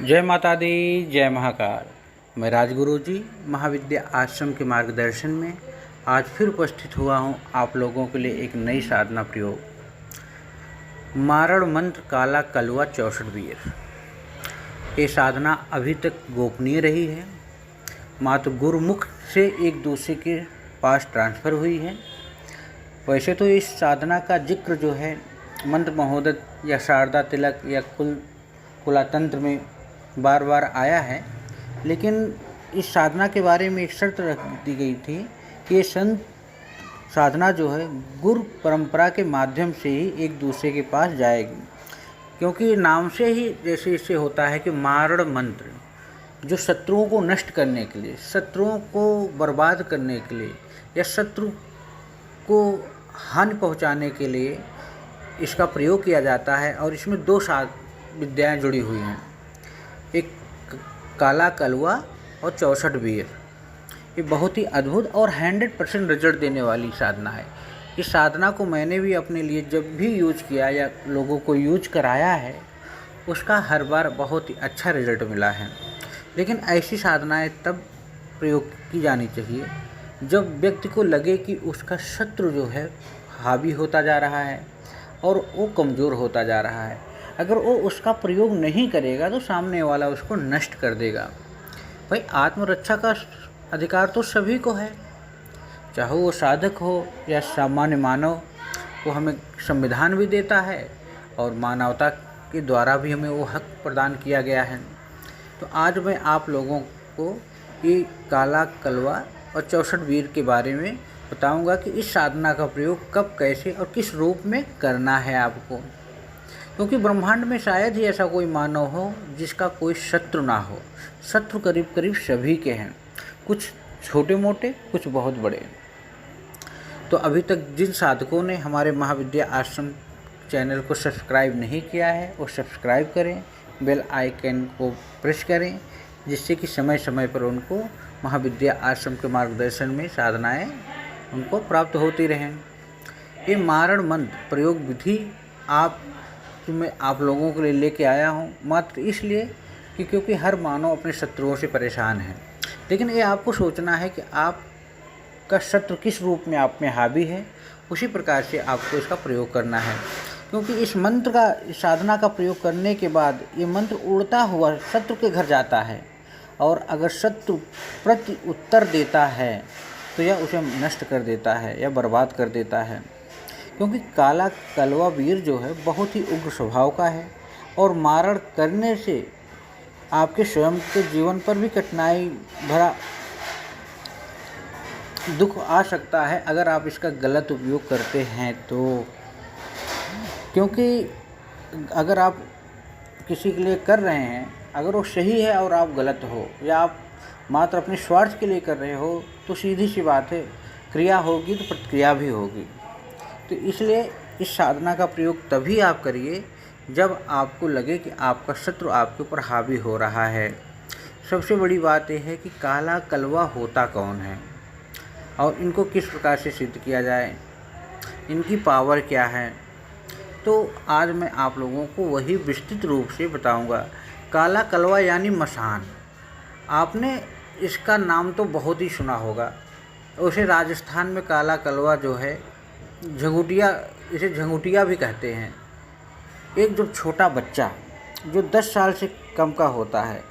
जय माता दी, जय महाकाल। मैं राजगुरु जी महाविद्या आश्रम के मार्गदर्शन में आज फिर उपस्थित हुआ हूँ आप लोगों के लिए एक नई साधना प्रयोग। मारण मंत्र काला कलवा 64 वीर। ये साधना अभी तक गोपनीय रही है, मात्र गुरुमुख से एक दूसरे के पास ट्रांसफ़र हुई है। वैसे तो इस साधना का जिक्र जो है मंत्र महोदय या शारदा तिलक या कुलातंत्र में बार बार आया है, लेकिन इस साधना के बारे में एक शर्त रख दी गई थी कि ये संत साधना जो है गुरु परंपरा के माध्यम से ही एक दूसरे के पास जाएगी, क्योंकि नाम से ही जैसे इससे होता है कि मारण मंत्र, जो शत्रुओं को नष्ट करने के लिए, शत्रुओं को बर्बाद करने के लिए या शत्रु को हानि पहुंचाने के लिए इसका प्रयोग किया जाता है। और इसमें दो विद्याएं जुड़ी हुई हैं, एक काला कलवा और 64 वीर। ये बहुत ही अद्भुत और 100% रिजल्ट देने वाली साधना है। इस साधना को मैंने भी अपने लिए जब भी यूज किया या लोगों को यूज कराया है, उसका हर बार बहुत ही अच्छा रिजल्ट मिला है। लेकिन ऐसी साधनाएं तब प्रयोग की जानी चाहिए जब व्यक्ति को लगे कि उसका शत्रु जो है हावी होता जा रहा है और वो कमज़ोर होता जा रहा है। अगर वो उसका प्रयोग नहीं करेगा तो सामने वाला उसको नष्ट कर देगा। भाई, आत्मरक्षा का अधिकार तो सभी को है, चाहे वो साधक हो या सामान्य मानव। वो हमें संविधान भी देता है और मानवता के द्वारा भी हमें वो हक प्रदान किया गया है। तो आज मैं आप लोगों को ये काला कलवा और 64 वीर के बारे में बताऊंगा कि इस साधना का प्रयोग कब, कैसे और किस रूप में करना है आपको, क्योंकि ब्रह्मांड में शायद ही ऐसा कोई मानव हो जिसका कोई शत्रु ना हो। शत्रु करीब करीब सभी के हैं, कुछ छोटे मोटे, कुछ बहुत बड़े। तो अभी तक जिन साधकों ने हमारे महाविद्या आश्रम चैनल को सब्सक्राइब नहीं किया है वो सब्सक्राइब करें, बेल आइकन को प्रेस करें, जिससे कि समय समय पर उनको महाविद्या आश्रम के मार्गदर्शन में साधनाएं उनको प्राप्त होती रहें। ये मारण मंत्र प्रयोग विधि मैं आप लोगों के लिए लेके आया हूँ, मात्र इसलिए कि क्योंकि हर मानव अपने शत्रुओं से परेशान है। लेकिन ये आपको सोचना है कि आपका शत्रु किस रूप में आप में हावी है, उसी प्रकार से आपको इसका प्रयोग करना है। क्योंकि इस मंत्र का, इस साधना का प्रयोग करने के बाद ये मंत्र उड़ता हुआ शत्रु के घर जाता है, और अगर शत्रु प्रति उत्तर देता है तो यह उसे नष्ट कर देता है या बर्बाद कर देता है। क्योंकि काला कलवा वीर जो है बहुत ही उग्र स्वभाव का है, और मारण करने से आपके स्वयं के जीवन पर भी कठिनाई भरा दुख आ सकता है अगर आप इसका गलत उपयोग करते हैं तो। क्योंकि अगर आप किसी के लिए कर रहे हैं, अगर वो सही है और आप गलत हो, या आप मात्र अपने स्वार्थ के लिए कर रहे हो, तो सीधी सी बात है, क्रिया होगी तो प्रतिक्रिया भी होगी। तो इसलिए इस साधना का प्रयोग तभी आप करिए जब आपको लगे कि आपका शत्रु आपके ऊपर हावी हो रहा है। सबसे बड़ी बात यह है कि काला कलवा होता कौन है और इनको किस प्रकार से सिद्ध किया जाए, इनकी पावर क्या है। तो आज मैं आप लोगों को वही विस्तृत रूप से बताऊंगा। काला कलवा यानी मसान। आपने इसका नाम तो बहुत ही सुना होगा। उसे राजस्थान में काला कलवा जो है झंगुटिया, इसे झंगुटिया भी कहते हैं। एक जो छोटा बच्चा जो 10 साल से कम का होता है,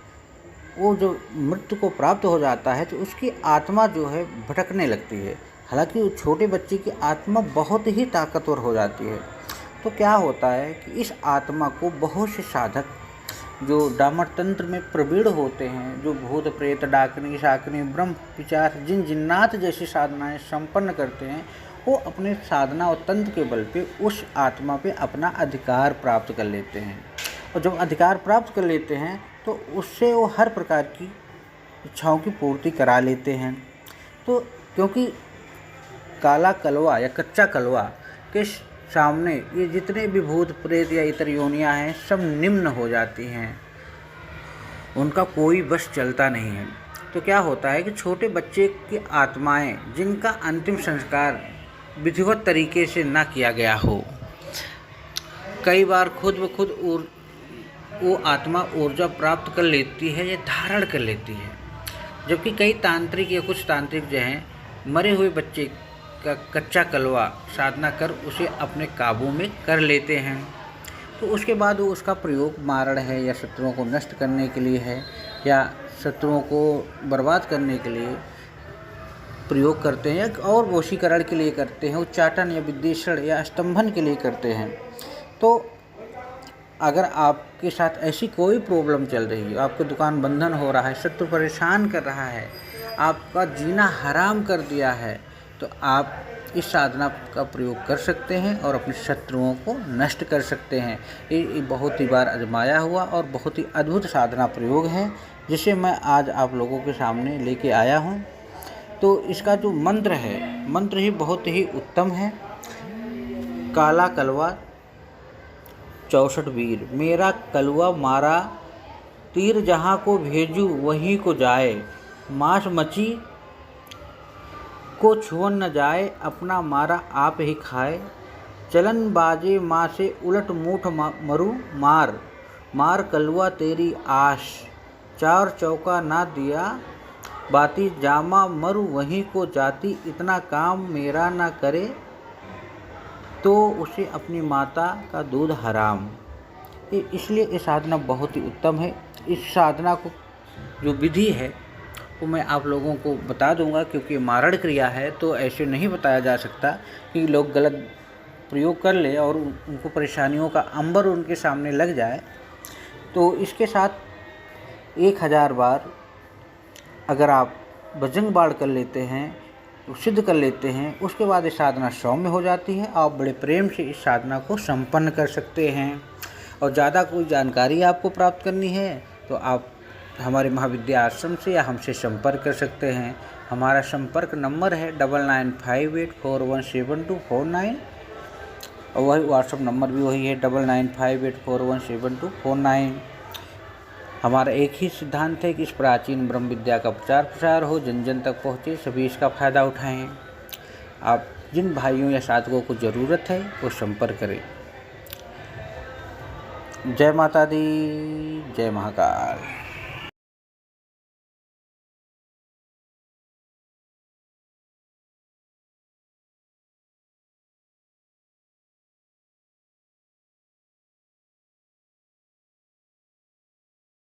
वो जो मृत्यु को प्राप्त हो जाता है तो उसकी आत्मा जो है भटकने लगती है। हालांकि उस छोटे बच्चे की आत्मा बहुत ही ताकतवर हो जाती है। तो क्या होता है कि इस आत्मा को बहुत से साधक जो डामर तंत्र में प्रवीण होते हैं, जो भूत प्रेत डाकनी शाकनी ब्रह्म पिशाच जिन जिन्नात जैसी साधनाएं संपन्न करते हैं, वो अपने साधना और तंत्र के बल पे उस आत्मा पे अपना अधिकार प्राप्त कर लेते हैं। और जब अधिकार प्राप्त कर लेते हैं तो उससे वो हर प्रकार की इच्छाओं की पूर्ति करा लेते हैं। तो क्योंकि काला कलवा या कच्चा कलवा के सामने ये जितने भी भूत प्रेत या इतर योनियाँ हैं सब निम्न हो जाती हैं, उनका कोई बस चलता नहीं है। तो क्या होता है कि छोटे बच्चे की आत्माएं जिनका अंतिम संस्कार विधिवत तरीके से ना किया गया हो, कई बार खुद ब खुद वो आत्मा ऊर्जा प्राप्त कर लेती है या धारण कर लेती है। जबकि कई तांत्रिक या कुछ तांत्रिक जो हैं मरे हुए बच्चे का कच्चा कलवा साधना कर उसे अपने काबू में कर लेते हैं। तो उसके बाद वो उसका प्रयोग मारण है या शत्रुओं को नष्ट करने के लिए है या शत्रुओं को बर्बाद करने के लिए प्रयोग करते हैं और वशीकरण के लिए करते हैं, उच्चाटन या विद्वेषण या स्तंभन के लिए करते हैं। तो अगर आपके साथ ऐसी कोई प्रॉब्लम चल रही है, आपके दुकान बंधन हो रहा है, शत्रु परेशान कर रहा है, आपका जीना हराम कर दिया है, तो आप इस साधना का प्रयोग कर सकते हैं और अपने शत्रुओं को नष्ट कर सकते हैं। ये बहुत ही बार आजमाया हुआ और बहुत ही अद्भुत साधना प्रयोग है, जिसे मैं आज आप लोगों के सामने लेके आया हूँ। तो इसका जो मंत्र है, मंत्र ही बहुत ही उत्तम है। काला कलवा 64 वीर, मेरा कलवा मारा तीर जहाँ को भेजू वहीं को जाए, मांस मची को छुअन न जाए, अपना मारा आप ही खाए, चलन बाजे माँ से उलट मूठ मरु मार, मार कलवा तेरी आश, चार चौका ना दिया बाती, जामा मरु वहीं को जाती, इतना काम मेरा ना करे तो उसे अपनी माता का दूध हराम। इसलिए ये साधना बहुत ही उत्तम है। इस साधना को जो विधि है वो मैं आप लोगों को बता दूंगा, क्योंकि मारण क्रिया है तो ऐसे नहीं बताया जा सकता कि लोग गलत प्रयोग कर ले और उनको परेशानियों का अंबर उनके सामने लग जाए। तो इसके साथ 1000 बार अगर आप बजरंग बाण कर लेते हैं तो सिद्ध कर लेते हैं, उसके बाद ये साधना सौम्य हो जाती है। आप बड़े प्रेम से इस साधना को संपन्न कर सकते हैं। और ज़्यादा कोई जानकारी आपको प्राप्त करनी है तो आप हमारे महाविद्या आश्रम से या हमसे संपर्क कर सकते हैं। हमारा संपर्क नंबर है 9958417249 और वही व्हाट्सअप नंबर भी वही है 9958417249। हमारा एक ही सिद्धांत है कि इस प्राचीन ब्रह्म विद्या का प्रचार प्रसार हो, जन जन तक पहुँचे, सभी इसका फ़ायदा उठाएं। आप जिन भाइयों या साधकों को ज़रूरत है वो संपर्क करें। जय माता दी, जय महाकाल।